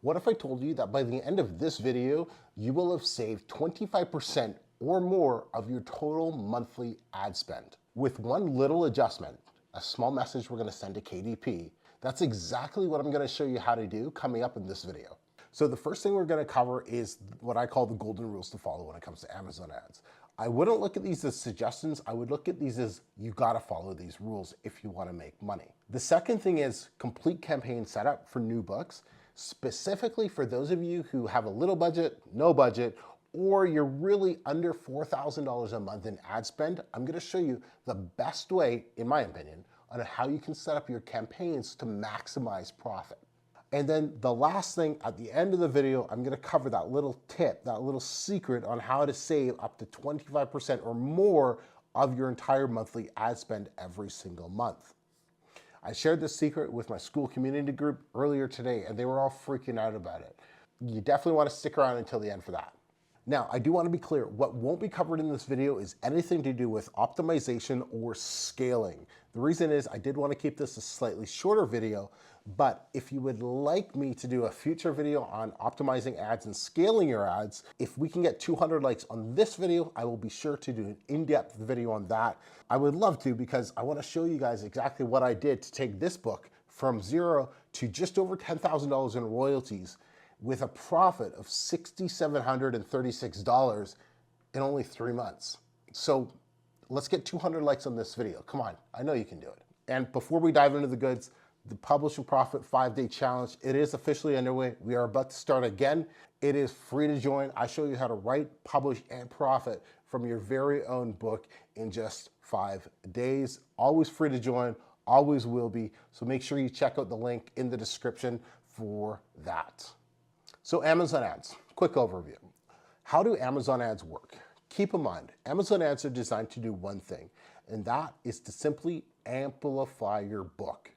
What if I told you that by the end of this video, you will have saved 25% or more of your total monthly ad spend? With one little adjustment, a small message we're gonna send to KDP, that's exactly what I'm gonna show you how to do coming up in this video. So the first thing we're gonna cover is what I call the golden rules to follow when it comes to Amazon ads. I wouldn't look at these as suggestions, I would look at these as you gotta follow these rules if you wanna make money. The second thing is complete campaign setup for new books, specifically for those of you who have a little budget, no budget, or you're really under $4,000 a month in ad spend. I'm gonna show you the best way, in my opinion, on how you can set up your campaigns to maximize profit. And then the last thing at the end of the video, I'm gonna cover that little tip, that little secret on how to save up to 25% or more of your entire monthly ad spend every single month. I shared this secret with my school community group earlier today and they were all freaking out about it. You definitely wanna stick around until the end for that. Now, I do want to be clear, what won't be covered in this video is anything to do with optimization or scaling. The reason is I did want to keep this a slightly shorter video, but if you would like me to do a future video on optimizing ads and scaling your ads, if we can get 200 likes on this video, I will be sure to do an in-depth video on that. I would love to because I want to show you guys exactly what I did to take this book from zero to just over $10,000 in royalties with a profit of $6,736 in only 3 months. So let's get 200 likes on this video. Come on, I know you can do it. And before we dive into the goods, the Publish and Profit 5-day challenge, it is officially underway. We are about to start again. It is free to join. I show you how to write, publish, and profit from your very own book in just 5 days. Always free to join, always will be. So make sure you check out the link in the description for that. So Amazon ads, quick overview. How do Amazon ads work? Keep in mind, Amazon ads are designed to do one thing, and that is to simply amplify your book.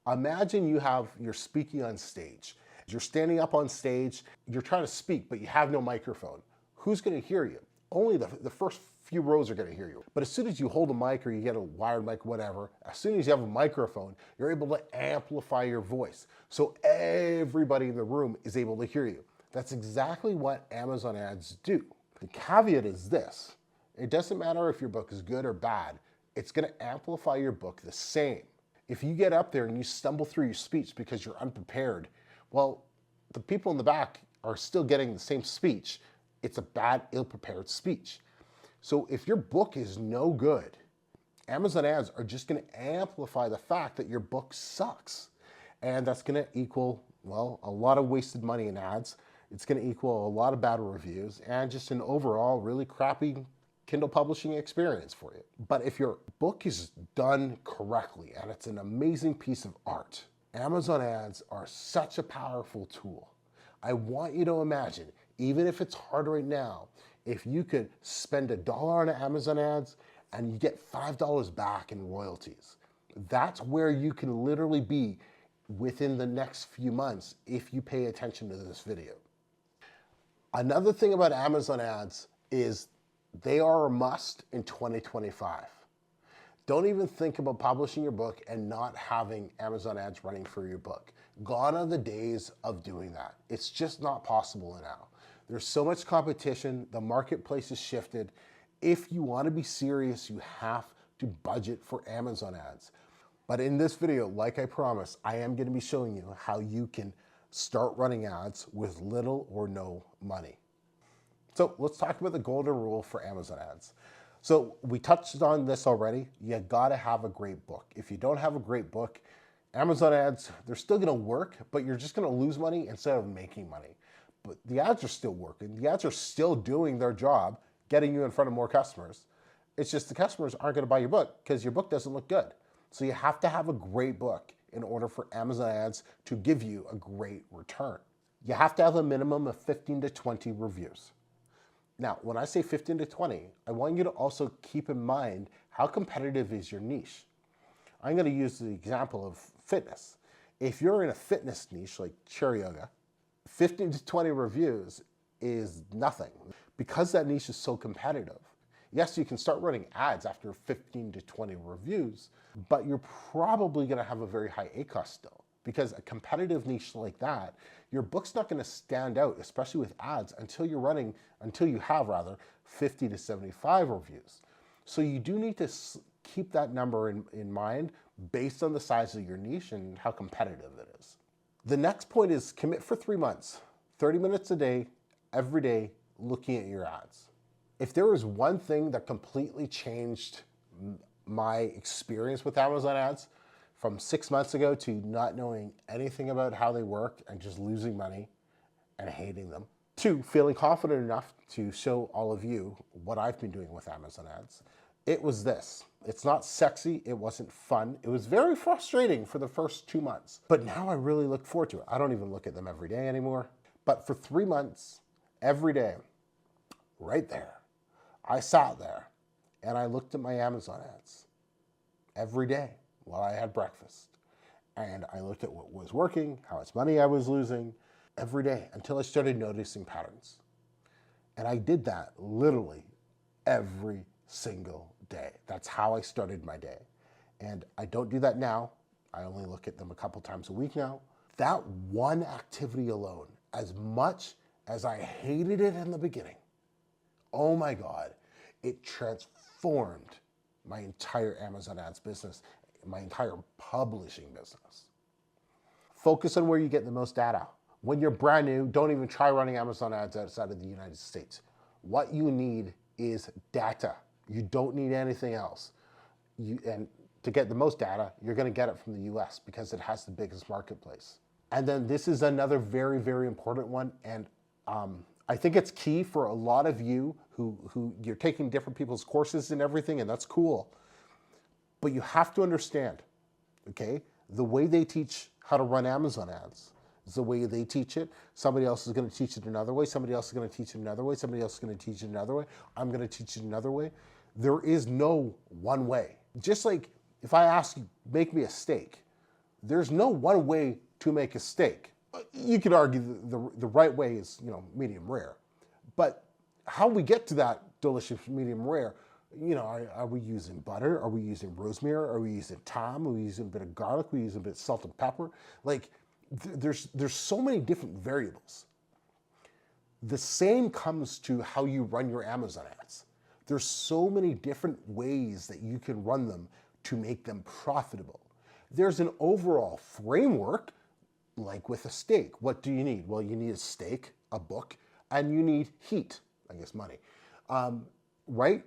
Imagine you're speaking on stage. You're standing up on stage, you're trying to speak, but you have no microphone. Who's gonna hear you? Only the first few rows are gonna hear you. But as soon as you hold a mic or you get a wired mic, whatever, as soon as you have a microphone, you're able to amplify your voice. So everybody in the room is able to hear you. That's exactly what Amazon ads do. The caveat is this: it doesn't matter if your book is good or bad, it's gonna amplify your book the same. If you get up there and you stumble through your speech because you're unprepared, well, the people in the back are still getting the same speech. It's a bad, ill-prepared speech. So if your book is no good, Amazon ads are just gonna amplify the fact that your book sucks. And that's gonna equal, well, a lot of wasted money in ads. It's gonna equal a lot of bad reviews and just an overall really crappy Kindle publishing experience for you. But if your book is done correctly and it's an amazing piece of art, Amazon ads are such a powerful tool. I want you to imagine, even if it's hard right now, if you could spend $1 on Amazon ads and you get $5 back in royalties. That's where you can literally be within the next few months if you pay attention to this video. Another thing about Amazon ads is they are a must in 2025. Don't even think about publishing your book and not having Amazon ads running for your book. Gone are the days of doing that. It's just not possible now. There's so much competition, the marketplace has shifted. If you want to be serious, you have to budget for Amazon ads. But in this video, like I promised, I am going to be showing you how you can start running ads with little or no money. So let's talk about the golden rule for Amazon ads. So we touched on this already. You gotta have a great book. If you don't have a great book, Amazon ads, they're still gonna work, but you're just gonna lose money instead of making money. But the ads are still working. The ads are still doing their job, getting you in front of more customers. It's just the customers aren't gonna buy your book because your book doesn't look good. So you have to have a great book in order for Amazon ads to give you a great return. You have to have a minimum of 15 to 20 reviews. Now, when I say 15 to 20, I want you to also keep in mind how competitive is your niche. I'm gonna use the example of fitness. If you're in a fitness niche like chair yoga, 15 to 20 reviews is nothing. Because that niche is so competitive, yes, you can start running ads after 15 to 20 reviews, but you're probably gonna have a very high ACoS still because a competitive niche like that, your book's not going to stand out, especially with ads, until you have 50 to 75 reviews. So you do need to keep that number in mind based on the size of your niche and how competitive it is. The next point is commit for 3 months, 30 minutes a day, every day, looking at your ads. If there was one thing that completely changed my experience with Amazon ads from 6 months ago to not knowing anything about how they work and just losing money and hating them, to feeling confident enough to show all of you what I've been doing with Amazon ads, it was this. It's not sexy, it wasn't fun. It was very frustrating for the first 2 months, but now I really look forward to it. I don't even look at them every day anymore. But for 3 months, every day, right there, I sat there and I looked at my Amazon ads every day while I had breakfast. And I looked at what was working, how much money I was losing every day until I started noticing patterns. And I did that literally every single day. That's how I started my day. And I don't do that now. I only look at them a couple times a week now. That one activity alone, as much as I hated it in the beginning, oh my God, it transformed my entire Amazon ads business, my entire publishing business. Focus on where you get the most data. When you're brand new, don't even try running Amazon ads outside of the United States. What you need is data. You don't need anything else. And to get the most data, you're going to get it from the US because it has the biggest marketplace. And then this is another very, very important one. And I think it's key for a lot of you who you're taking different people's courses and everything, and that's cool. But you have to understand, okay, the way they teach how to run Amazon ads is the way they teach it. Somebody else is going to teach it another way. Somebody else is going to teach it another way. Somebody else is going to teach it another way. I'm going to teach it another way. There is no one way. Just like if I ask you, make me a steak, there's no one way to make a steak. You could argue the right way is, medium rare. But how we get to that delicious medium rare, are we using butter? Are we using rosemary? Are we using thyme? Are we using a bit of garlic? Are we using a bit of salt and pepper? Like, there's so many different variables. The same comes to how you run your Amazon ads. There's so many different ways that you can run them to make them profitable. There's an overall framework, like with a steak. What do you need? Well, you need a steak, a book, and you need heat, I guess money, right?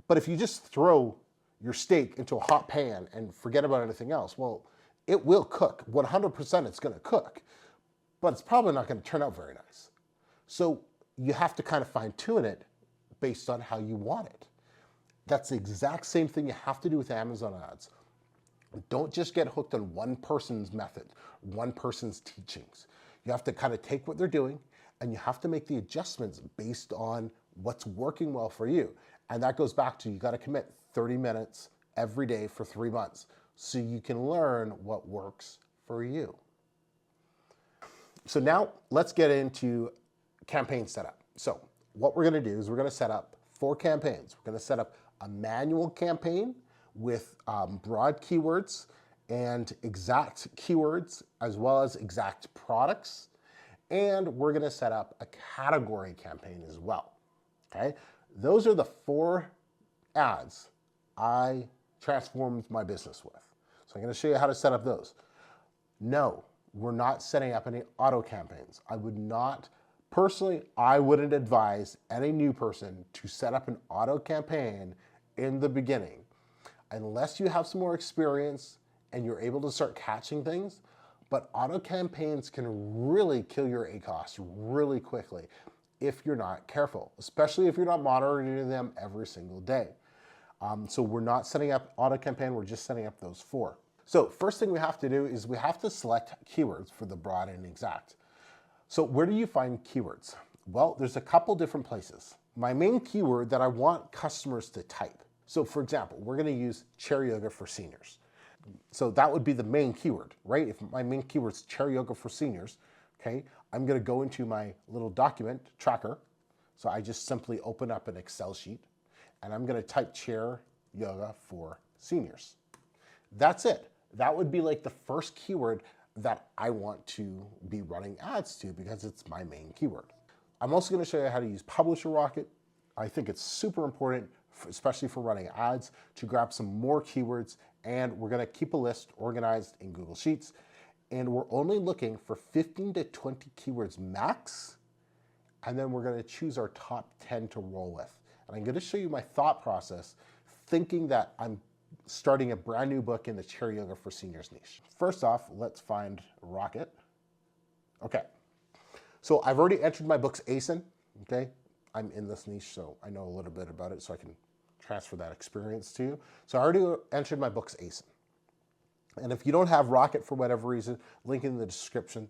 But if you just throw your steak into a hot pan and forget about anything else, well, it will cook. 100% it's going to cook, but it's probably not going to turn out very nice. So you have to kind of fine tune it based on how you want it. That's the exact same thing you have to do with Amazon ads. Don't just get hooked on one person's method, one person's teachings. You have to kind of take what they're doing and you have to make the adjustments based on what's working well for you. And that goes back to, you got to commit 30 minutes every day for 3 months so you can learn what works for you. So now let's get into campaign setup. So what we're going to do is we're going to set up 4 campaigns. We're going to set up a manual campaign with broad keywords and exact keywords, as well as exact products. And we're going to set up a category campaign as well. Okay, those are the 4 ads I transformed my business with. So I'm going to show you how to set up those. No, we're not setting up any auto campaigns. I wouldn't advise any new person to set up an auto campaign in the beginning unless you have some more experience and you're able to start catching things. But auto campaigns can really kill your ACoS really quickly if you're not careful, especially if you're not monitoring them every single day. So we're not setting up auto campaign, we're just setting up those 4. So first thing we have to do is we have to select keywords for the broad and exact. So where do you find keywords? Well, there's a couple different places. My main keyword that I want customers to type. So for example, we're going to use chair yoga for seniors. So that would be the main keyword, right? If my main keyword is chair yoga for seniors, okay, I'm going to go into my little document tracker. So I just simply open up an Excel sheet and I'm going to type chair yoga for seniors. That's it. That would be like the first keyword that I want to be running ads to because it's my main keyword. I'm also going to show you how to use Publisher Rocket. I think it's super important, especially for running ads, to grab some more keywords, and we're going to keep a list organized in Google Sheets, and we're only looking for 15 to 20 keywords max, and then we're going to choose our top 10 to roll with. And I'm going to show you my thought process, thinking that I'm starting a brand new book in the chair yoga for seniors niche. First off, let's find Rocket. Okay, so I've already entered my book's ASIN, okay? I'm in this niche, so I know a little bit about it, so I can transfer that experience to you. So I already entered my book's ASIN. And if you don't have Rocket for whatever reason, link in the description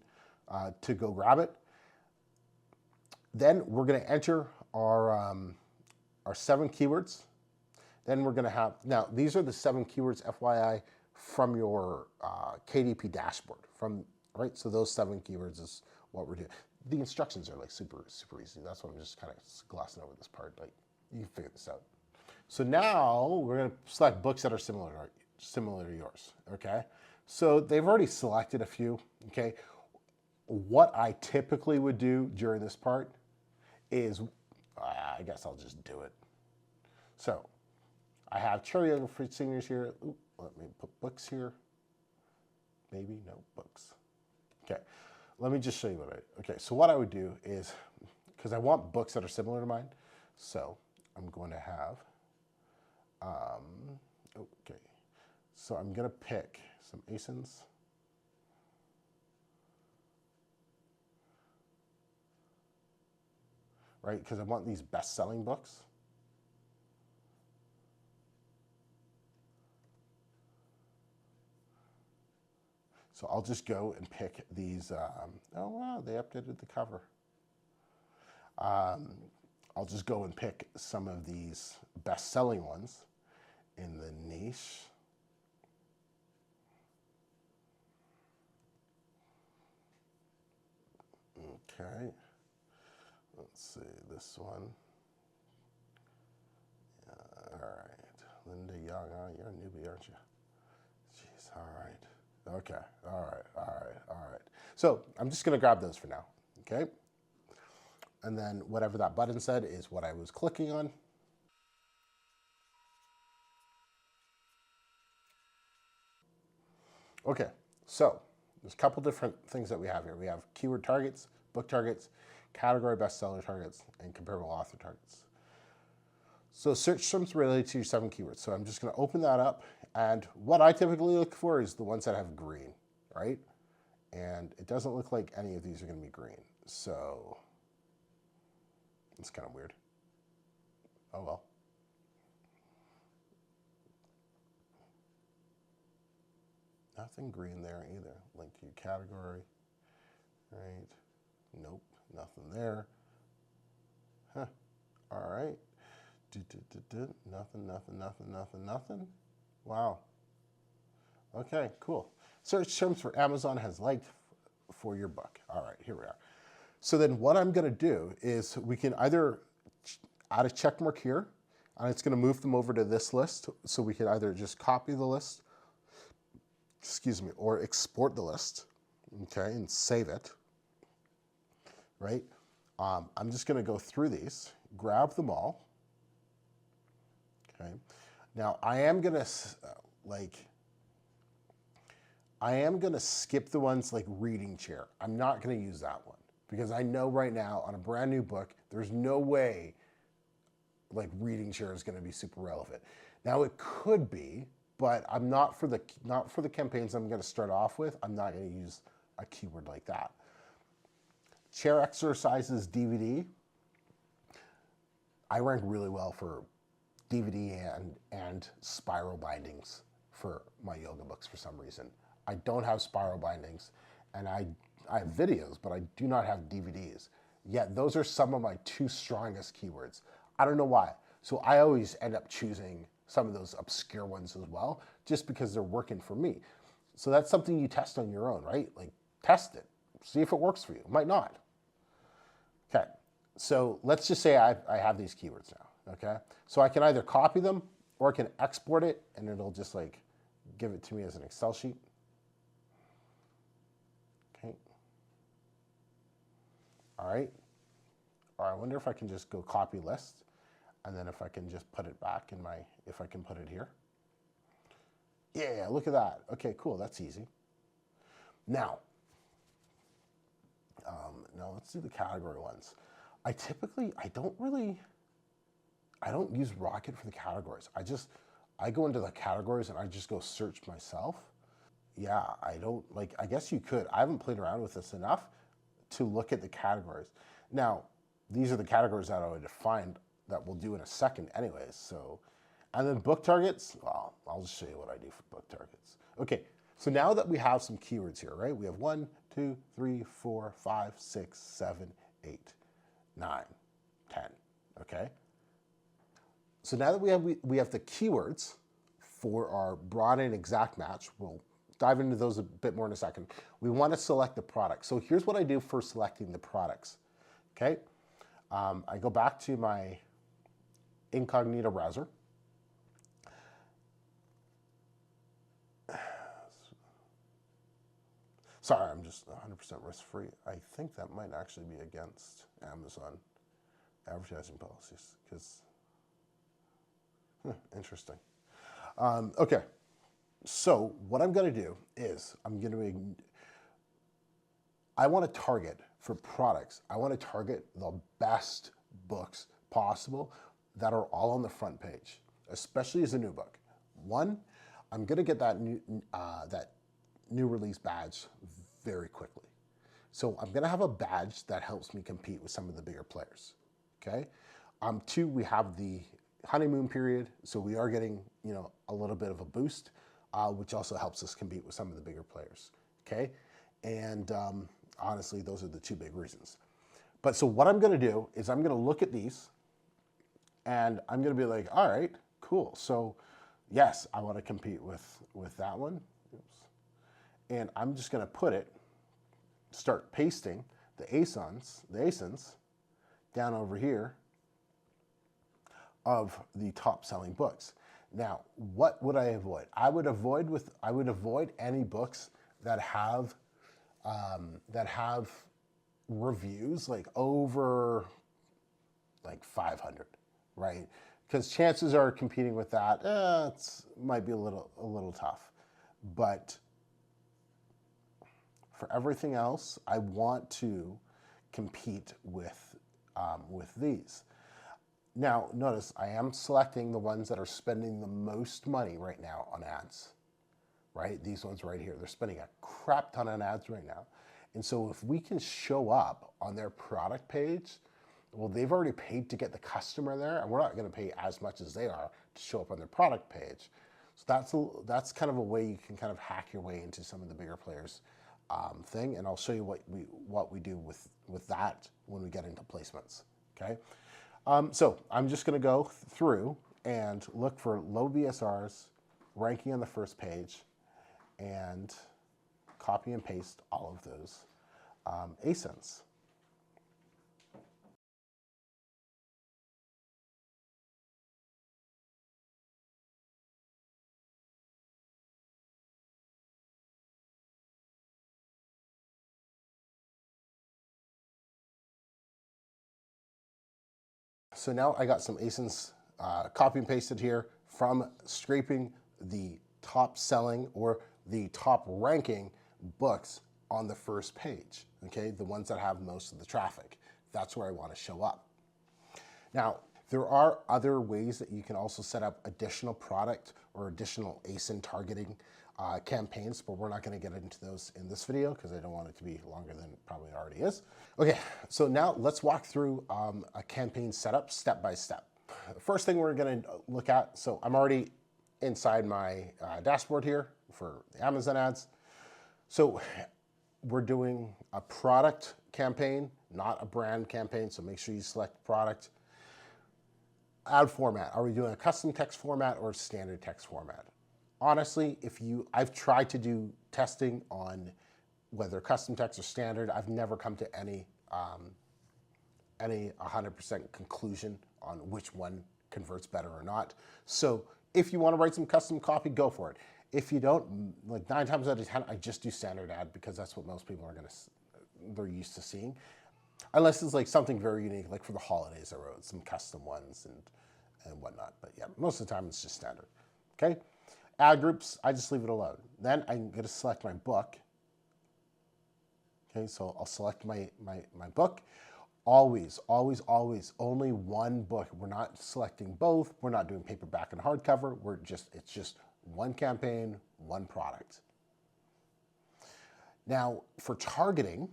to go grab it. Then we're gonna enter our 7 keywords. Then we're gonna have, now these are the 7 keywords, FYI, from your KDP dashboard, right? So those 7 keywords is what we're doing. The instructions are like super easy. That's why I'm just kind of glossing over this part. Like, you can figure this out. So now we're gonna select books that are similar to yours, okay? So they've already selected a few, okay? What I typically would do during this part is, I guess I'll just do it. So I have chair yoga for seniors here. Ooh, let me put books here. Maybe, no, books. Okay, let me just show you what okay, so what I would do is, because I want books that are similar to mine, so I'm going to have, okay, so I'm going to pick some ASINs. Right, because I want these best-selling books. So I'll just go and pick these. Oh, wow, they updated the cover. I'll just go and pick some of these best-selling ones in the niche. Okay. Let's see, this one. All right. Linda Young, you're a newbie, aren't you? Jeez, all right. Okay, all right. So I'm just gonna grab those for now, okay? And then whatever that button said is what I was clicking on. Okay, so there's a couple different things that we have here. We have keyword targets, book targets, category bestseller targets, and comparable author targets. So search terms related to your 7 keywords. So I'm just gonna open that up, and what I typically look for is the ones that have green, right? And it doesn't look like any of these are gonna be green. So it's kind of weird. Oh well. Nothing green there either. Link to your category, right? Nope, nothing there. Huh, all right. Nothing. Wow. Okay, cool. Search terms for Amazon has liked for your book. All right, here we are. So then what I'm gonna do is we can either add a check mark here, and it's gonna move them over to this list. So we can either just copy the list, excuse me, or export the list, okay, and save it, right? I'm just gonna go through these, grab them all, okay? Now I am gonna, skip the ones like reading chair. I'm not gonna use that one because I know right now on a brand new book, there's no way like reading chair is gonna be super relevant. Now it could be, but I'm not for the campaigns I'm gonna start off with, I'm not gonna use a keyword like that. Chair exercises DVD. I rank really well for DVD and spiral bindings for my yoga books for some reason. I don't have spiral bindings, and I have videos, but I do not have DVDs. Yet those are some of my 2 strongest keywords. I don't know why. So I always end up choosing some of those obscure ones as well, just because they're working for me. So that's something you test on your own, right? Like, test it, see if it works for you. It might not. Okay, so let's just say I have these keywords now, okay? So I can either copy them or I can export it and it'll just like give it to me as an Excel sheet. All right. Or I wonder if I can just go copy list, and then if I can just put it back in my, if I can put it here. Yeah, look at that. Okay, cool, that's easy. Now let's do the category ones. I don't use Rocket for the categories. I go into the categories and I just go search myself. Yeah, I guess you could. I haven't played around with this enough to look at the categories. Now, these are the categories that I would define that we'll do in a second anyways. So, and then book targets, well, I'll just show you what I do for book targets. Okay, so now that we have some keywords here, right? We have 1, 2, 3, 4, 5, 6, 7, 8, 9, 10, okay? So now that we have the keywords for our broad and exact match, we'll dive into those a bit more in a second. We want to select the product. So here's what I do for selecting the products, okay? I go back to my incognito browser. Sorry, I'm just 100% risk-free. I think that might actually be against Amazon advertising policies, because, interesting. Okay, so what I'm going to do is I want to target for products. I want to target the best books possible that are all on the front page, especially as a new book. One, I'm going to get that new release badge very quickly. So I'm going to have a badge that helps me compete with some of the bigger players. Okay. Two, we have the honeymoon period, so we are getting a little bit of a boost, which also helps us compete with some of the bigger players. Okay, and honestly, those are the two big reasons. But so what I'm going to do is I'm going to look at these, and I'm going to be like, all right, cool. So yes, I want to compete with that one. Oops. And I'm just going to start pasting the ASINs down over here of the top selling books. Now, what would I avoid? I would avoid any books that have reviews like over 500, right? Because chances are competing with that, might be a little tough. But for everything else, I want to compete with these. Now, notice I am selecting the ones that are spending the most money right now on ads, right? These ones right here, they're spending a crap ton on ads right now. And so if we can show up on their product page, well, they've already paid to get the customer there, and we're not going to pay as much as they are to show up on their product page. So that's kind of a way you can kind of hack your way into some of the bigger players thing, and I'll show you what we do with that when we get into placements, okay? So I'm just going to go through and look for low BSRs, ranking on the first page, and copy and paste all of those ASINs. So now I got some ASINs copy and pasted here from scraping the top selling or the top ranking books on the first page, okay? The ones that have most of the traffic. That's where I want to show up. Now, there are other ways that you can also set up additional product or additional ASIN targeting campaigns, but we're not going to get into those in this video because I don't want it to be longer than it probably already is. Okay, so now let's walk through a campaign setup step by step. The first thing we're going to look at, so I'm already inside my dashboard here for the Amazon ads. So we're doing a product campaign, not a brand campaign, so make sure you select product. Ad format, are we doing a custom text format or standard text format? Honestly, I've tried to do testing on whether custom text or standard. I've never come to any 100% conclusion on which one converts better or not. So if you want to write some custom copy, go for it. If you don't, like 9 times out of 10, I just do standard ad because that's what most people they're used to seeing. Unless it's like something very unique, like for the holidays I wrote some custom ones and whatnot. But yeah, most of the time it's just standard. Okay. Ad groups, I just leave it alone. Then I'm going to select my book. Okay, so I'll select my book. Always, always, always, only one book. We're not selecting both. We're not doing paperback and hardcover. It's just one campaign, one product. Now, for targeting,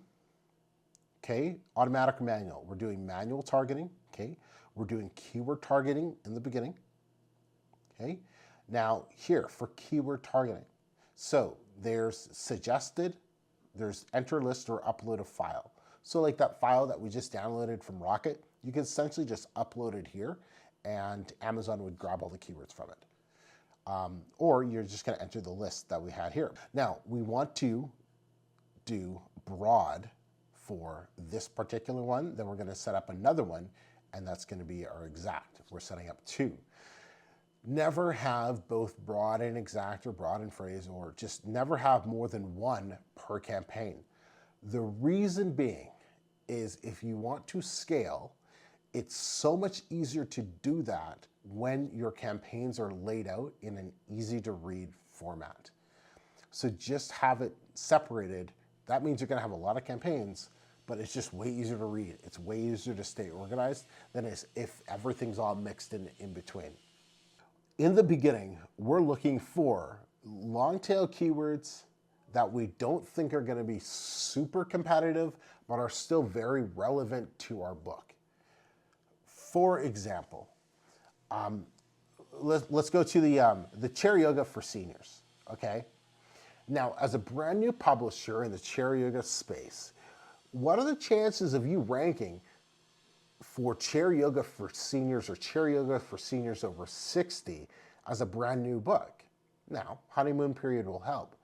okay, automatic or manual. We're doing manual targeting, okay? We're doing keyword targeting in the beginning, okay? Now, here, for keyword targeting. So, there's suggested, there's enter list or upload a file. So like that file that we just downloaded from Rocket, you can essentially just upload it here and Amazon would grab all the keywords from it. Or you're just gonna enter the list that we had here. Now, we want to do broad for this particular one, then we're gonna set up another one, and that's gonna be our exact. We're setting up two. Never have both broad and exact or broad and phrase, or just never have more than one per campaign. The reason being is if you want to scale, it's so much easier to do that when your campaigns are laid out in an easy to read format. So just have it separated. That means you're gonna have a lot of campaigns, but it's just way easier to read. It's way easier to stay organized than if everything's all mixed in between. In the beginning, we're looking for long tail keywords that we don't think are going to be super competitive, but are still very relevant to our book. For example, let's go to the chair yoga for seniors, okay? Now, as a brand new publisher in the chair yoga space, what are the chances of you ranking for chair yoga for seniors or chair yoga for seniors over 60 as a brand new book? Now, honeymoon period will help,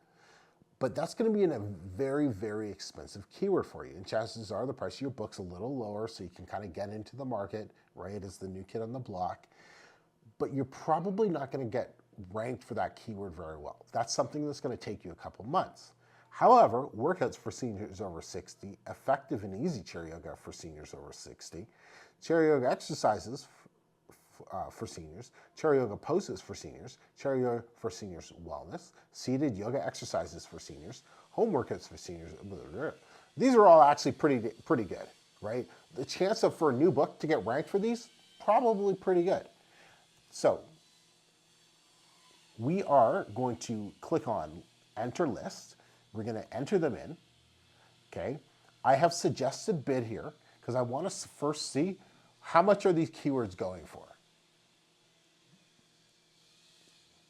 but that's going to be in a very, very expensive keyword for you. And chances are the price of your book's a little lower, so you can kind of get into the market, right, as the new kid on the block. But you're probably not going to get ranked for that keyword very well. That's something that's going to take you a couple months. However, workouts for seniors over 60, effective and easy chair yoga for seniors over 60, chair yoga exercises for seniors, chair yoga poses for seniors, chair yoga for seniors wellness, seated yoga exercises for seniors, home workouts for seniors. These are all actually pretty good, right? The chance for a new book to get ranked for these, probably pretty good. So we are going to click on enter list. We're going to enter them in, okay? I have suggested bid here because I want to first see how much are these keywords going for.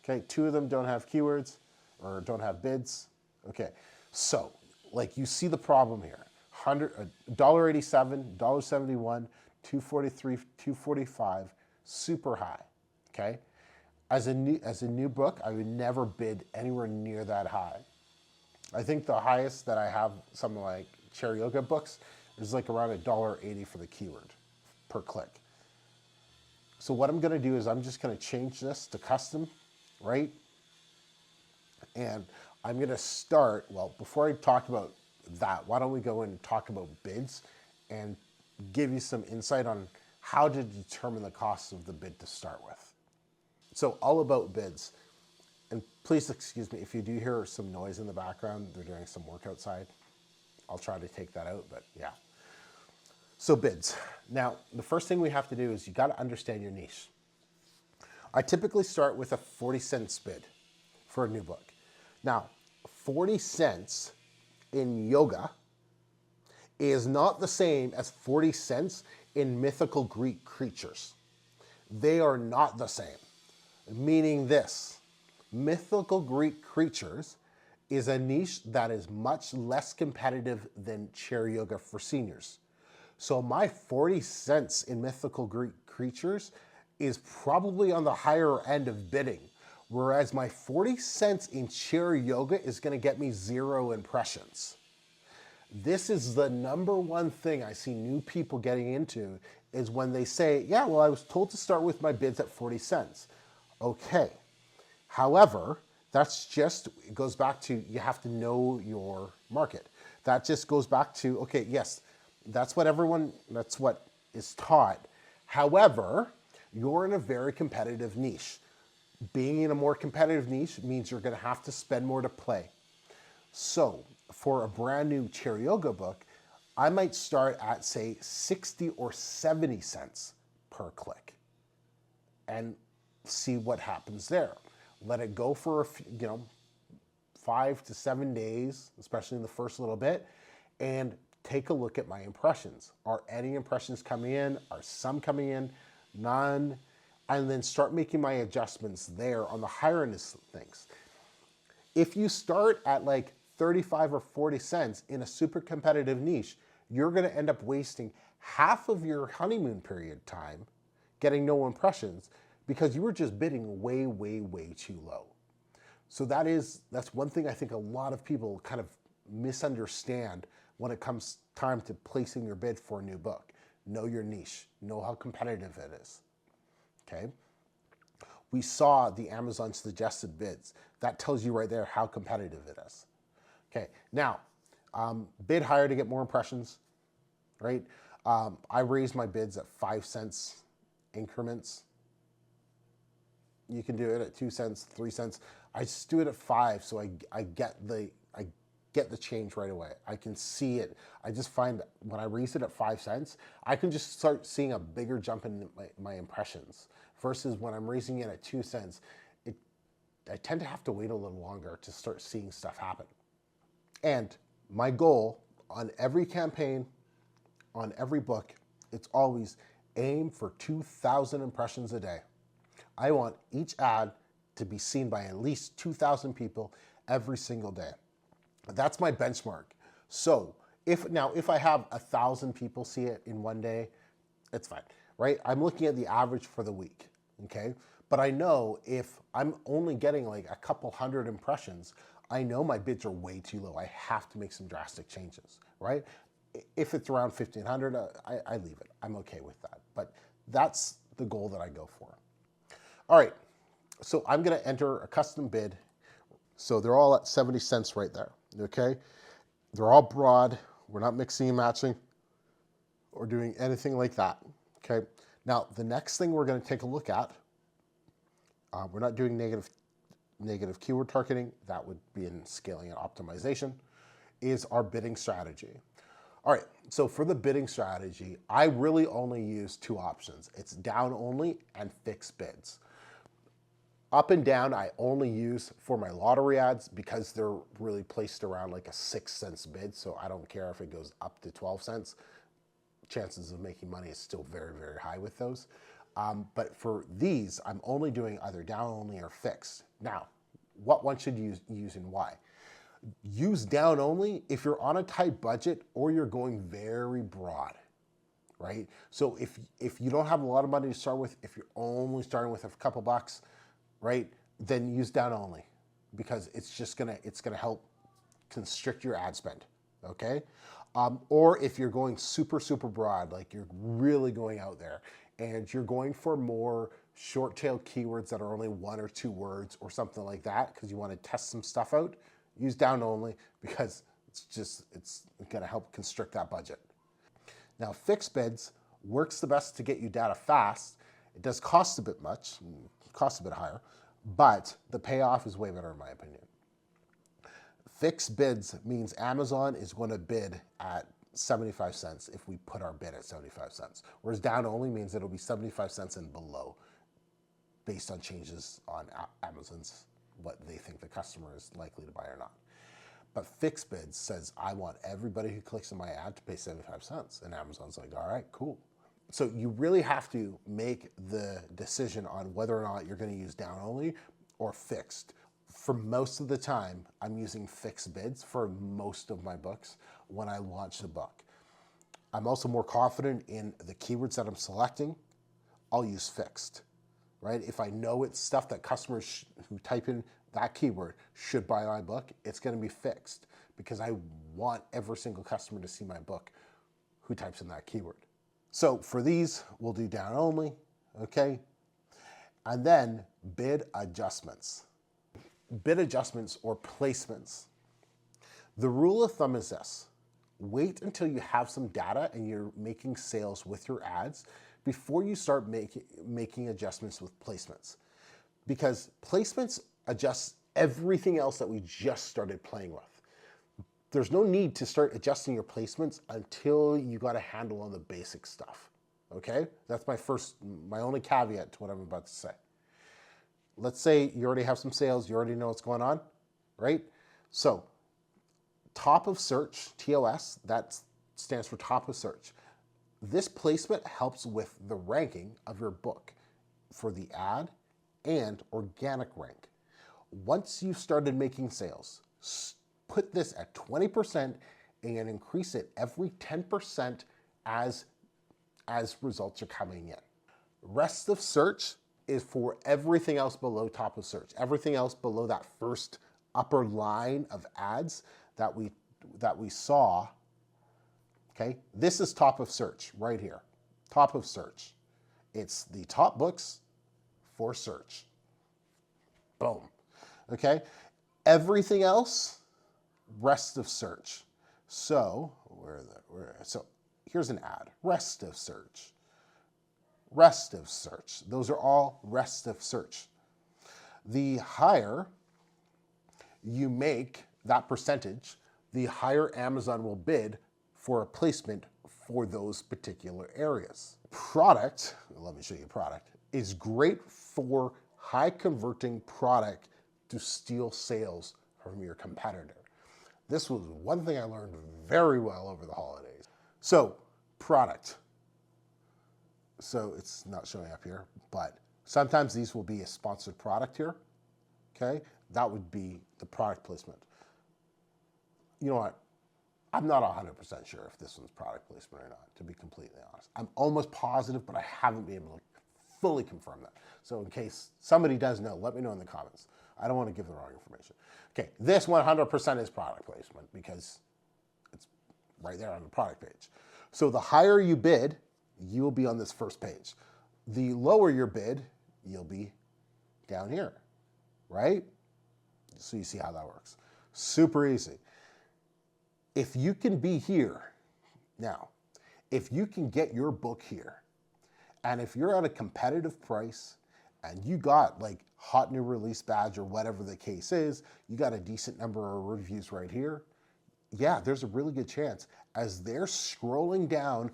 Okay, 2 of them don't have keywords or don't have bids. Okay, so like you see the problem here. $1.87, $1.71, $2.43, $2.45, super high. Okay, as a new book, I would never bid anywhere near that high. I think the highest that I have, something like chair yoga books, is like around $1.80 for the keyword per click. So what I'm gonna do is I'm just gonna change this to custom, right? And I'm gonna start, well, before I talk about that, why don't we go and talk about bids and give you some insight on how to determine the cost of the bid to start with. So all about bids. And please excuse me if you do hear some noise in the background. They're doing some work outside. I'll try to take that out, but yeah. So bids. Now, the first thing we have to do is you got to understand your niche. I typically start with a 40 cents bid for a new book. Now, 40 cents in yoga is not the same as 40 cents in mythical Greek creatures. They are not the same. Meaning this, mythical Greek creatures is a niche that is much less competitive than chair yoga for seniors. So my 40 cents in mythical Greek creatures is probably on the higher end of bidding, whereas my 40 cents in chair yoga is gonna get me 0 impressions. This is the number one thing I see new people getting into is when they say, yeah, well, I was told to start with my bids at 40 cents. Okay. However, that's just, it goes back to, you have to know your market. That just goes back to, okay, yes, That's what is taught. However, you're in a very competitive niche. Being in a more competitive niche means you're going to have to spend more to play. So for a brand new chair yoga book, I might start at, say, 60 or 70 cents per click and see what happens there. Let it go for a few, 5 to 7 days, especially in the first little bit, and take a look at my impressions. Are any impressions coming in? Are some coming in? None? And then start making my adjustments there on the higher end of things. If you start at like 35 or 40 cents in a super competitive niche, you're going to end up wasting half of your honeymoon period time getting no impressions because you were just bidding way, way, way too low. So that's one thing I think a lot of people kind of misunderstand when it comes time to placing your bid for a new book. Know your niche. Know how competitive it is. Okay? We saw the Amazon suggested bids. That tells you right there how competitive it is. Okay, now, bid higher to get more impressions, right? I raised my bids at 5 cents increments. You can do it at 2 cents, 3 cents. I just do it at 5, so I get the change right away. I can see it. I just find that when I raise it at 5 cents, I can just start seeing a bigger jump in my impressions versus when I'm raising it at 2 cents. I tend to have to wait a little longer to start seeing stuff happen. And my goal on every campaign, on every book, it's always aim for 2,000 impressions a day. I want each ad to be seen by at least 2,000 people every single day. That's my benchmark. So if I have 1,000 people see it in one day, it's fine, right? I'm looking at the average for the week, okay? But I know if I'm only getting like a couple hundred impressions, I know my bids are way too low. I have to make some drastic changes, right? If it's around 1,500, I leave it. I'm okay with that. But that's the goal that I go for. All right, so I'm gonna enter a custom bid. So they're all at 70 cents right there, okay? They're all broad. We're not mixing and matching or doing anything like that, okay? Now, the next thing we're gonna take a look at, we're not doing negative keyword targeting. That would be in scaling and optimization, is our bidding strategy. All right, so for the bidding strategy, I really only use 2 options. It's down only and fixed bids. Up and down, I only use for my lottery ads because they're really placed around like a 6 cents bid, so I don't care if it goes up to 12 cents. Chances of making money is still very, very high with those. But for these, I'm only doing either down only or fixed. Now, what one should use and why? Use down only if you're on a tight budget or you're going very broad, right? So if you don't have a lot of money to start with, if you're only starting with a couple bucks, right, then use down only because it's gonna help constrict your ad spend, okay? Or if you're going super, super broad, like you're really going out there and you're going for more short tail keywords that are only 1 or 2 words or something like that because you want to test some stuff out, use down only because it's gonna help constrict that budget. Now, fixed bids works the best to get you data fast. It does cost a bit much, costs a bit higher, but the payoff is way better in my opinion. Fixed bids means Amazon is going to bid at 75 cents if we put our bid at 75 cents. Whereas down only means it'll be 75 cents and below based on changes on Amazon's, what they think the customer is likely to buy or not. But fixed bids says, I want everybody who clicks on my ad to pay 75 cents. And Amazon's like, all right, cool. So you really have to make the decision on whether or not you're going to use down only or fixed. For most of the time, I'm using fixed bids for most of my books when I launch the book. I'm also more confident in the keywords that I'm selecting. I'll use fixed, right? If I know it's stuff that customers who type in that keyword should buy my book, it's going to be fixed because I want every single customer to see my book who types in that keyword. So for these, we'll do down only, okay? And then bid adjustments. Bid adjustments or placements. The rule of thumb is this. Wait until you have some data and you're making sales with your ads before you start making adjustments with placements. Because placements adjust everything else that we just started playing with. There's no need to start adjusting your placements until you got a handle on the basic stuff, okay? That's my only caveat to what I'm about to say. Let's say you already have some sales, you already know what's going on, right? So top of search, TOS, that stands for top of search. This placement helps with the ranking of your book for the ad and organic rank. Once you've started making sales, put this at 20% and increase it every 10% as results are coming in. Rest of search is for everything else below top of search. Everything else below that first upper line of ads that we saw, okay? This is top of search right here, top of search. It's the top books for search. Boom, okay? Everything else, rest of search. So, so here's an ad, rest of search. Rest of search. Those are all rest of search. The higher you make that percentage, the higher Amazon will bid for a placement for those particular areas. Product, let me show you product, is great for high converting product to steal sales from your competitor. This was one thing I learned very well over the holidays. So, product. So it's not showing up here, but sometimes these will be a sponsored product here, okay? That would be the product placement. You know what? I'm not 100% sure if this one's product placement or not, to be completely honest. I'm almost positive, but I haven't been able to fully confirm that. So in case somebody does know, let me know in the comments. I don't want to give the wrong information. Okay, this 100% is product placement because it's right there on the product page. So the higher you bid, you'll be on this first page. The lower your bid, you'll be down here, right? So you see how that works. Super easy. If you can be here, now, if you can get your book here, and if you're at a competitive price, and you got like hot new release badge or whatever the case is, you got a decent number of reviews right here, yeah, there's a really good chance as they're scrolling down.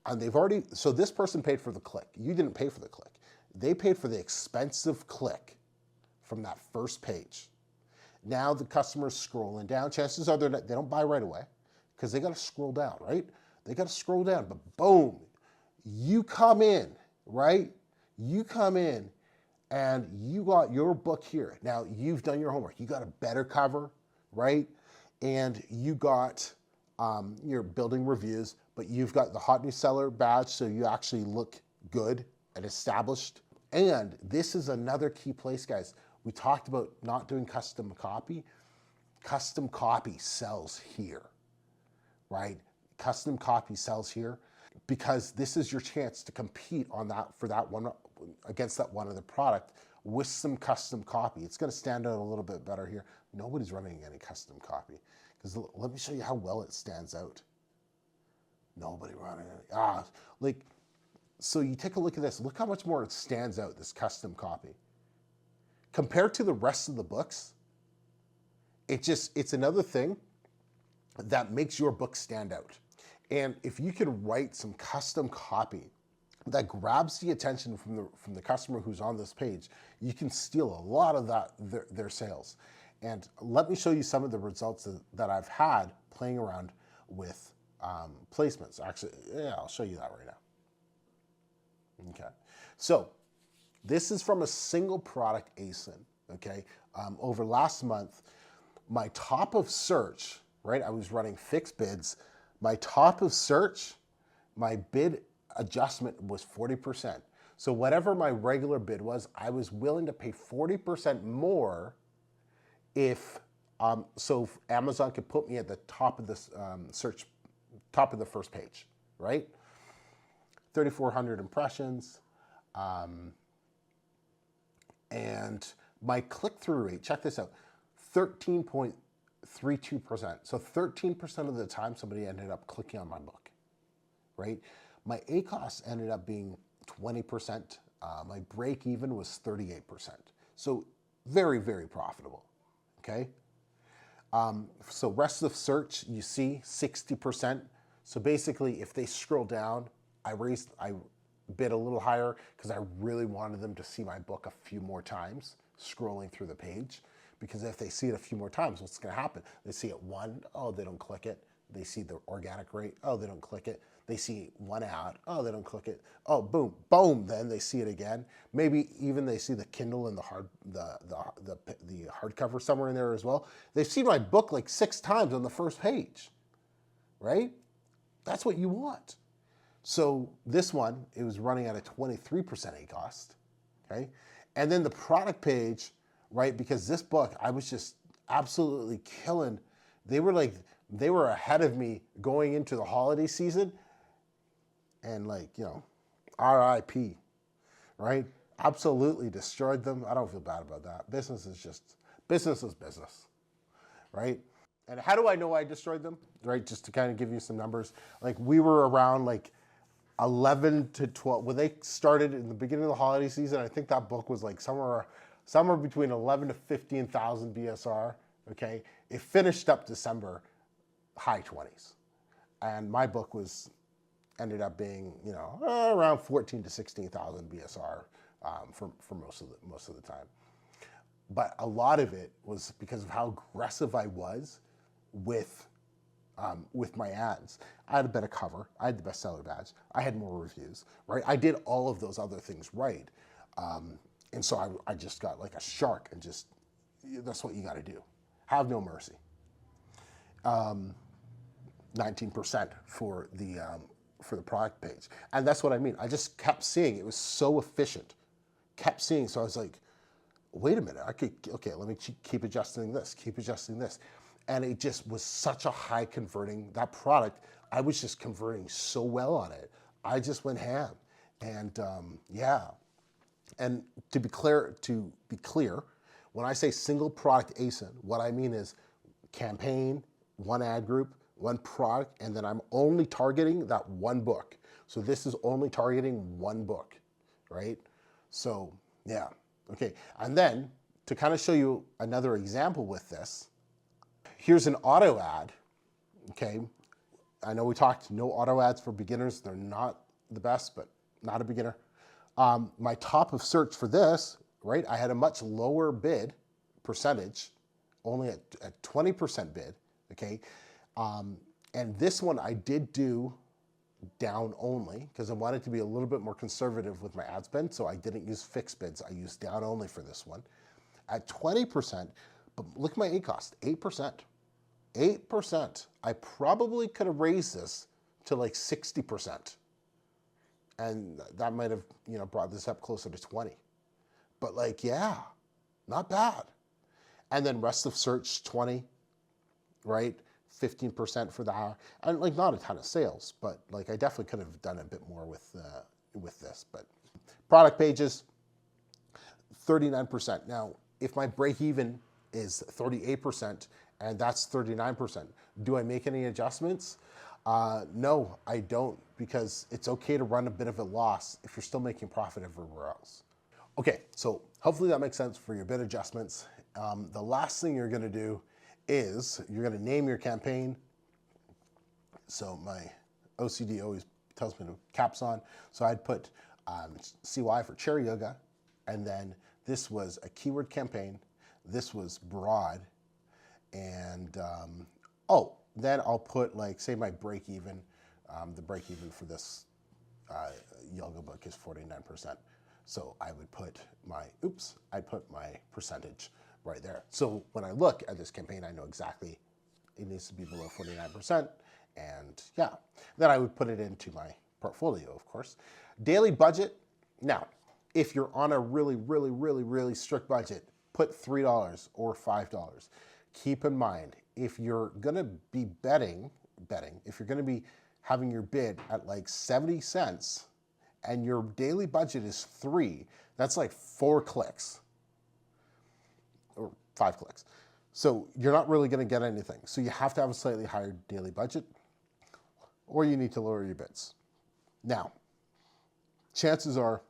And they've already, so this person paid for the click. You didn't pay for the click. They paid for the expensive click from that first page. Now the customer's scrolling down. Chances are they don't buy right away because they got to scroll down, right? They got to scroll down, but boom, you come in, right? You come in and you got your book here. Now you've done your homework. You got a better cover, right? And you got, you're building reviews, but you've got the hot new seller badge, so you actually look good and established. And this is another key place, guys. We talked about not doing custom copy. Custom copy sells here, right? Custom copy sells here because this is your chance to compete on that for that one against that one other product with some custom copy. It's going to stand out a little bit better here. Nobody's running any custom copy because let me show you how well it stands out. Nobody running it. So you take a look at this. Look how much more it stands out, this custom copy. Compared to the rest of the books, it's another thing that makes your book stand out. And if you can write some custom copy that grabs the attention from the customer who's on this page, you can steal a lot of their sales. And let me show you some of the results that I've had playing around with placements. Actually, yeah, I'll show you that right now. Okay, so this is from a single product ASIN, okay? Over last month, my top of search, right? I was running fixed bids. My top of search, my bid adjustment was 40%. So whatever my regular bid was, I was willing to pay 40% more if, so Amazon could put me at the top of this search, top of the first page, right? 3,400 impressions. And my click-through rate, check this out, 13.3%. 0.32%. So 13% of the time somebody ended up clicking on my book, right? My ACOS ended up being 20%. My break even was 38%. So very, very profitable, okay? So rest of search, you see 60%. So basically if they scroll down, I bid a little higher because I really wanted them to see my book a few more times scrolling through the page. Because if they see it a few more times, what's going to happen? They see it one, oh, they don't click it. They see the organic rate, oh, they don't click it. They see one ad, oh, they don't click it. Oh, boom, boom, then they see it again. Maybe even they see the Kindle and the hardcover somewhere in there as well. They've seen my book like 6 times on the first page, right? That's what you want. So this one, it was running at a 23% ACOS, okay? And then the product page, right? Because this book, I was just absolutely killing. They were ahead of me going into the holiday season, and like, you know, RIP, right? Absolutely destroyed them. I don't feel bad about that. Business is business, right? And how do I know I destroyed them, right? Just to kind of give you some numbers. Like we were around like 11 to 12, when they started in the beginning of the holiday season, I think that book was like somewhere between 11 to 15,000 BSR, okay? It finished up December, high 20s. And my book ended up being, you know, around 14 to 16,000 BSR for most of the time. But a lot of it was because of how aggressive I was with my ads. I had a better cover. I had the bestseller badge. I had more reviews, right? I did all of those other things right. And so I just got like a shark and just, that's what you got to do. Have no mercy. 19% for the product page. And that's what I mean. I just kept seeing, it was so efficient. Kept seeing, so I was like, wait a minute, okay, let me keep adjusting this, keep adjusting this. And it just was such a high converting, that product, I was just converting so well on it. I just went ham. And yeah. And to be clear, when I say single product ASIN, what I mean is campaign, one ad group, one product, and then I'm only targeting that one book. So this is only targeting one book, right? So yeah, okay. And then to kind of show you another example with this, here's an auto ad, okay? I know we talked no auto ads for beginners. They're not the best, but not a beginner. My top of search for this, right? I had a much lower bid percentage, only at 20% bid, okay? And this one I did do down only because I wanted to be a little bit more conservative with my ad spend, so I didn't use fixed bids. I used down only for this one. At 20%, but look at my ACOS, 8%. 8%. I probably could have raised this to like 60%. And that might have, you know, brought this up closer to 20. But like, yeah, not bad. And then rest of search, 20, right? 15% for the hour. And like not a ton of sales, but like I definitely could have done a bit more with this. But product pages, 39%. Now, if my break even is 38% and that's 39%, do I make any adjustments? No, I don't, because it's okay to run a bit of a loss if you're still making profit everywhere else. Okay, so hopefully that makes sense for your bid adjustments. The last thing you're gonna do is you're gonna name your campaign. So my OCD always tells me to caps on. So I'd put CY for chair yoga, and then this was a keyword campaign. This was broad, and then I'll put like, say my break even, the break even for this yoga book is 49%. So I would put I'd put my percentage right there. So when I look at this campaign, I know exactly it needs to be below 49%. And yeah, then I would put it into my portfolio, of course. Daily budget. Now, if you're on a really, really, really, really strict budget, put $3 or $5. Keep in mind, if you're gonna be betting, if you're gonna be having your bid at like 70 cents and your daily budget is 3, that's like 4 clicks or 5 clicks. So you're not really going to get anything. So you have to have a slightly higher daily budget, or you need to lower your bids. Now, chances are,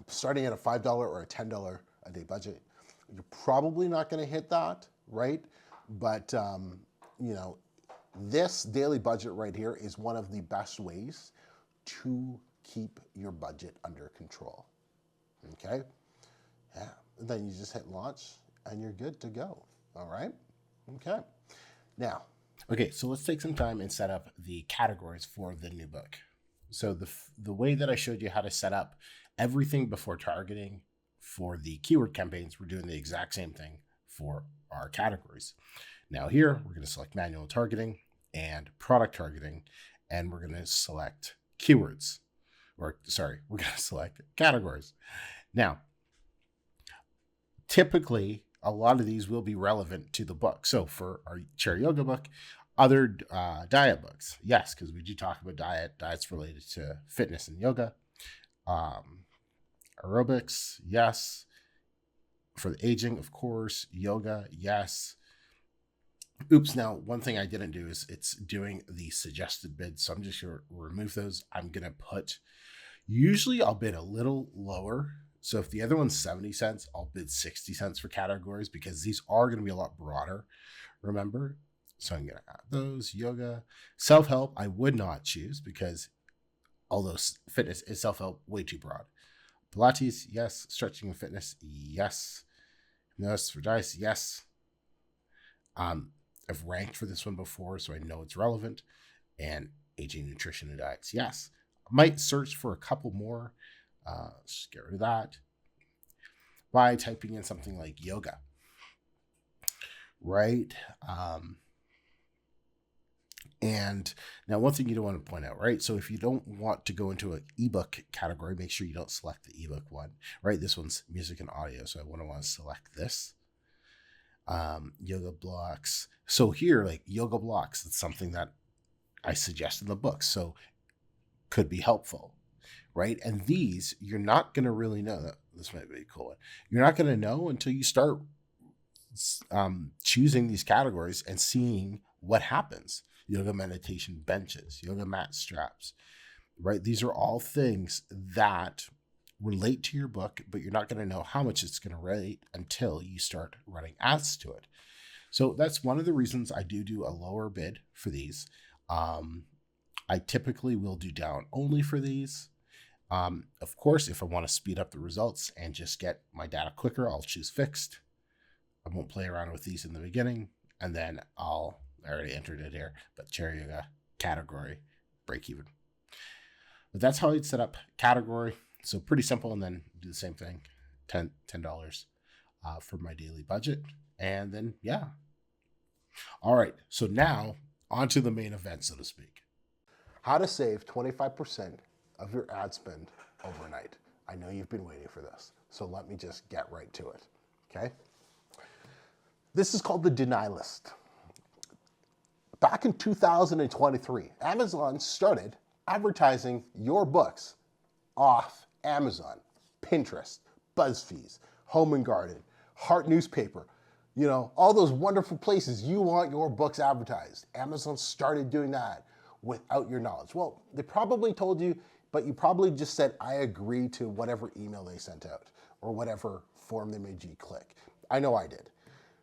starting at a $5 or a $10 a day budget, you're probably not going to hit that, right? But, you know, this daily budget right here is one of the best ways to keep your budget under control, okay? Yeah, and then you just hit launch and you're good to go, all right? Okay, now. Okay, so let's take some time and set up the categories for the new book. So the way that I showed you how to set up everything before targeting for the keyword campaigns, we're doing the exact same thing for our categories. Now here, we're going to select manual targeting and product targeting, and we're going to select keywords, or sorry, we're going to select categories. Now, typically, a lot of these will be relevant to the book. So for our chair yoga book, other diet books, yes, because we do talk about diets related to fitness and yoga. Aerobics, yes. For the aging, of course. Yoga, yes. Oops, now one thing I didn't do is it's doing the suggested bids. So I'm just going to remove those. I'm going to put, usually I'll bid a little lower. So if the other one's 70 cents, I'll bid 60 cents for categories because these are going to be a lot broader, remember? So I'm going to add those. Yoga, self-help, I would not choose because although fitness is self-help, way too broad. Pilates, yes. Stretching and fitness, yes. Hypnosis for dice, yes. I've ranked for this one before, so I know it's relevant. And aging, nutrition, and diets, yes. I might search for a couple more. Just get rid of that by typing in something like yoga, right? And now one thing you don't want to point out, right? So if you don't want to go into an ebook category, make sure you don't select the ebook one, right? This one's music and audio. So I want to select this. Yoga blocks. So here, like yoga blocks, it's something that I suggest in the book. So could be helpful, right? And these, you're not going to really know that. This might be a cool one. You're not going to know until you start choosing these categories and seeing what happens. Yoga meditation benches, yoga mat straps, right? These are all things that relate to your book, but you're not going to know how much it's going to rate until you start running ads to it. So that's one of the reasons I do a lower bid for these. I typically will do down only for these. Of course, if I want to speed up the results and just get my data quicker, I'll choose fixed. I won't play around with these in the beginning, and then I already entered it here, but chair yoga category, break even. But that's how I'd set up category. So pretty simple, and then do the same thing, $10 for my daily budget. And then, yeah. All right, so now on to the main event, so to speak. How to save 25% of your ad spend overnight. I know you've been waiting for this, so let me just get right to it, okay? This is called the deny list. Back in 2023, Amazon started advertising your books off Amazon, Pinterest, BuzzFeed, Home and Garden, Heart Newspaper, you know, all those wonderful places you want your books advertised. Amazon started doing that without your knowledge. Well, they probably told you, but you probably just said, I agree to whatever email they sent out or whatever form they made you click. I know I did.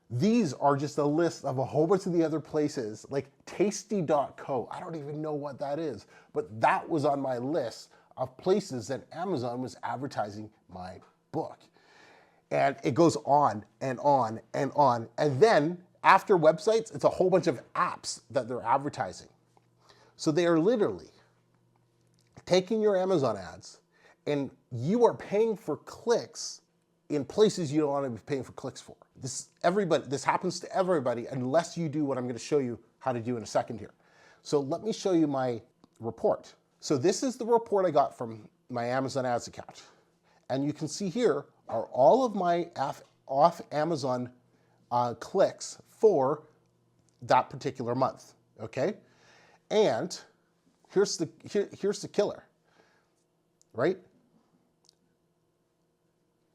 These are just a list of a whole bunch of the other places, like tasty.co. I don't even know what that is, but that was on my list of places that Amazon was advertising my book. And it goes on and on and on. And then after websites, it's a whole bunch of apps that they're advertising. So they are literally taking your Amazon ads and you are paying for clicks in places you don't want to be paying for clicks for. This happens to everybody unless you do what I'm going to show you how to do in a second here. So let me show you my report. So this is the report I got from my Amazon ads account. And you can see here are all of my off Amazon clicks for that particular month, okay? And here's the killer, right?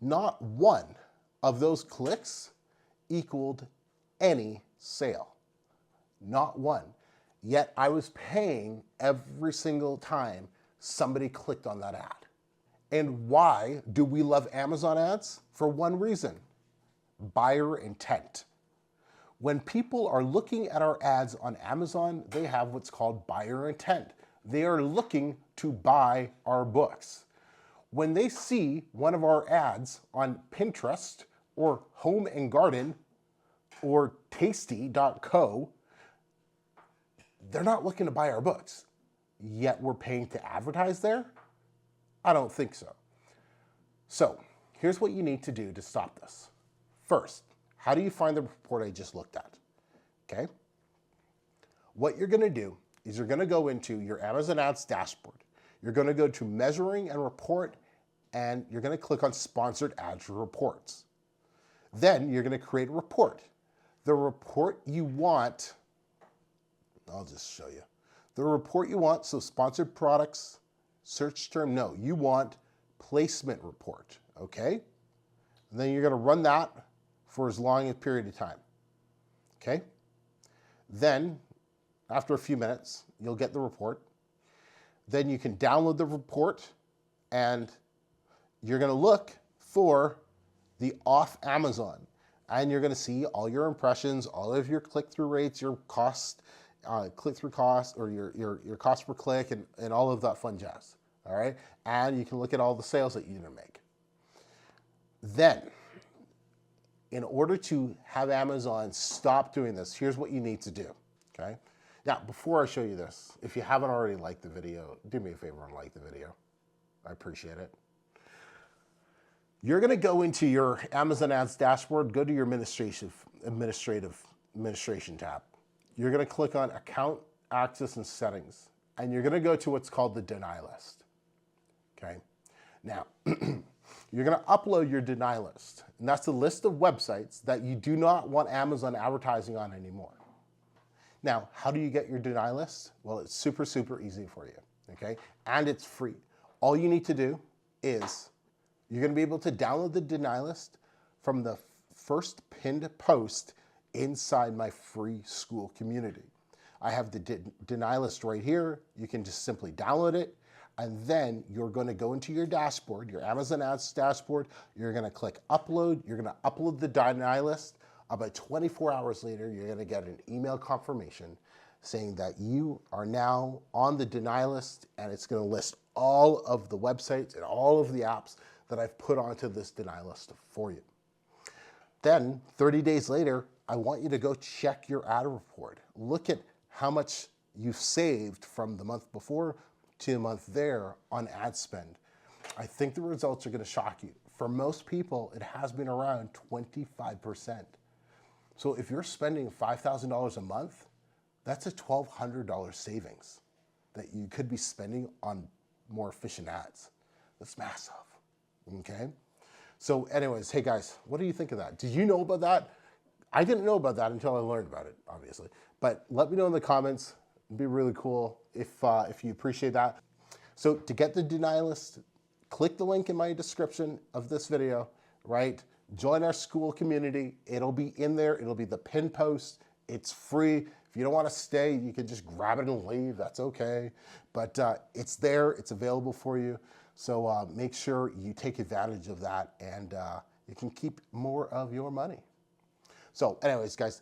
Not one of those clicks equaled any sale, not one. Yet I was paying every single time somebody clicked on that ad. And why do we love Amazon ads? For one reason: buyer intent. When people are looking at our ads on Amazon, they have what's called buyer intent. They are looking to buy our books. When they see one of our ads on Pinterest or Home and Garden or tasty.co, they're not looking to buy our books. Yet we're paying to advertise there? I don't think so. So here's what you need to do to stop this. First, how do you find the report I just looked at? Okay. What you're going to do is you're going to go into your Amazon Ads dashboard. You're going to go to measuring and report, and you're going to click on sponsored ads reports. Then you're going to create a report. The report you want, I'll just show you. The report you want, so sponsored products, search term, no, you want placement report, okay? And then you're going to run that for as long a period of time, okay? Then, after a few minutes, you'll get the report. Then you can download the report, and you're going to look for the off Amazon, and you're going to see all your impressions, all of your click-through rates, your cost, click-through cost, or your cost per click, and all of that fun jazz, all right? And you can look at all the sales that you didn't make. Then, in order to have Amazon stop doing this, here's what you need to do, okay? Now, before I show you this, if you haven't already liked the video, do me a favor and like the video. I appreciate it. You're going to go into your Amazon Ads dashboard, go to your administration tab. You're going to click on Account Access and Settings, and you're going to go to what's called the Deny List, okay? Now, you're going to upload your deny list, and that's the list of websites that you do not want Amazon advertising on anymore. Now, how do you get your deny list? Well, it's super, super easy for you, okay? And it's free. All you need to do is you're going to be able to download the deny list from the first pinned post inside my free school community. I have the deny list right here. You can just simply download it, and then you're going to go into your dashboard, your Amazon Ads dashboard. You're going to click upload. You're going to upload the deny list. About 24 hours later, you're going to get an email confirmation saying that you are now on the deny list, and it's going to list all of the websites and all of the apps that I've put onto this deny list for you. Then 30 days later, I want you to go check your ad report. Look at how much you've saved from the month before to the month there on ad spend. I think the results are going to shock you. For most people, it has been around 25%. So if you're spending $5,000 a month, that's a $1,200 savings that you could be spending on more efficient ads. That's massive, okay? So anyways, hey guys, what do you think of that? Did you know about that? I didn't know about that until I learned about it, obviously. But let me know in the comments. It'd be really cool if you appreciate that. So to get the deny list, click the link in my description of this video, right? Join our school community. It'll be in there. It'll be the pinned post. It's free. If you don't want to stay, you can just grab it and leave. That's okay. But it's there. It's available for you. So make sure you take advantage of that, and you can keep more of your money. So anyways, guys,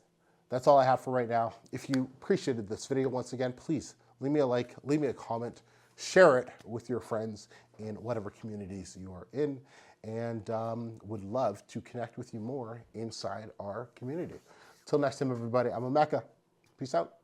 that's all I have for right now. If you appreciated this video, once again, please leave me a like, leave me a comment, share it with your friends in whatever communities you are in, and would love to connect with you more inside our community. Till next time, everybody, I'm Emeka. Peace out.